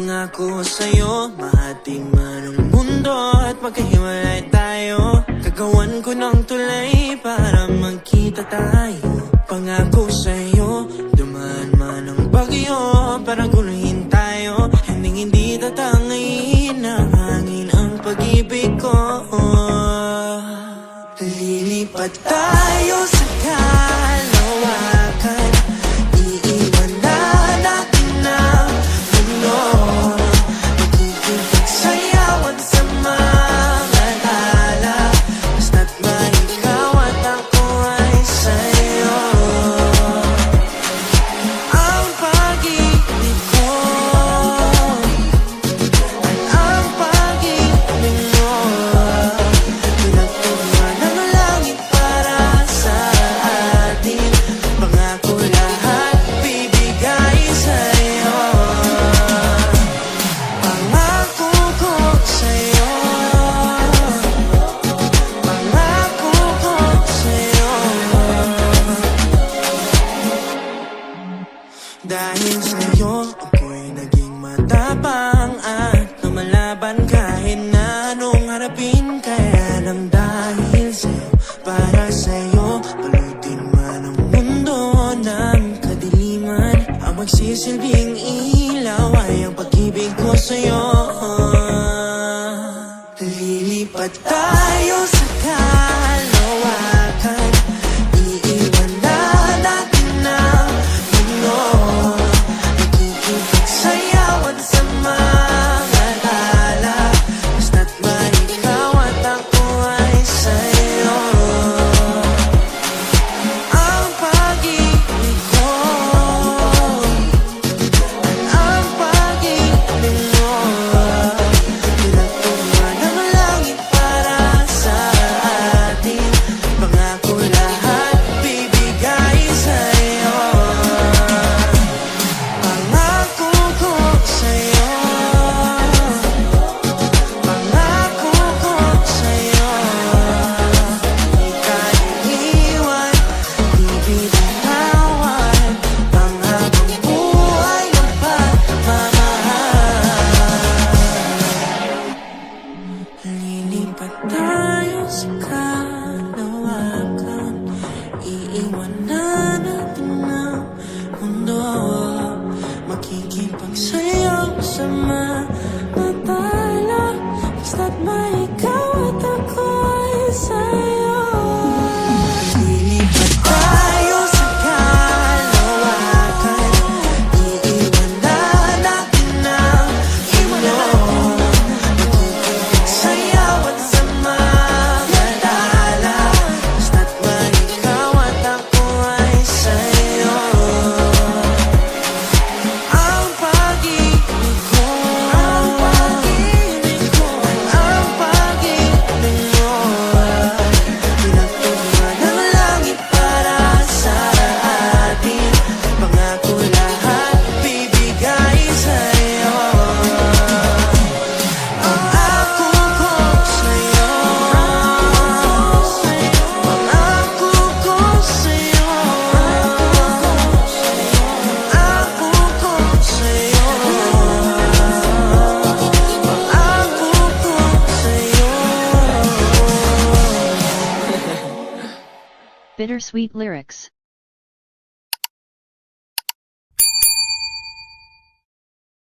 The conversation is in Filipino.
Pangako sa'yo, mahati man ang mundo at magkahiwalay tayo. Gagawan ko ng tulay para magkita tayo. Pangako sa'yo, dumaan man ang bagyo para guluhin tayo. Hindi tatangayin ng hangin ang pag-ibig ko. Lilipat tayo sa kalawakan, iiwan na natin ang mundo. Magkikipagsayawan sa mga tala, basta't ba ikaw at ako ay sa'yo. Ang pag-ibig ko at ang pag-ibig mo, pinagtugma ng langit para sa atin. Pangako lahat bibigay sa'yo. Pangako ko sa'yo, pangako ko sa'yo. Dahil sa'yo, ako'y naging matapang at lumalaban kahit na anong harapin. Kaya lang dahil sa'yo, para sa'yo, palutin man ang mundo ng kadiliman. Ang magsisilbing ilaw ay ang pag-ibig ko sa'yo. Lilipat tayo sa kalawakan, iiwan na natin ang mundo. Magkikipagsayawan sa mga tala, basta't ba ikaw at ako ay sa'yo. Ang pag-ibig ko at ang pag-ibig mo, pinagtugma ng langit para sa atin. Pangako lahat bibigay sa'yo. Pangako ko sa'yo, pangako ko sa'yo. Di ka iiwan, di bitawan, panghabang buhay ng pagmamahal. Lilipat tayo sa kalawakan, iiwan na natin ang mundo. Makikipagsayaw sa mga tala, basta't may ikaw at ako ay sa'yo. Lilipat tayo sa kalawakan, iiwan na natin ang mundo. Makikipagsayawan sa mga tala, basta't may ikaw at ako ay sa'yo. Ang pag-ibig ko at ang pag-ibig mo, pinagtugma ng langit para sa atin. Pangako lahat bibigay sa'yo. Pangako ko sa'yo, pangako ko sa'yo, pangako ko sa'yo, pangako ko sa'yo. Bittersweet lyrics.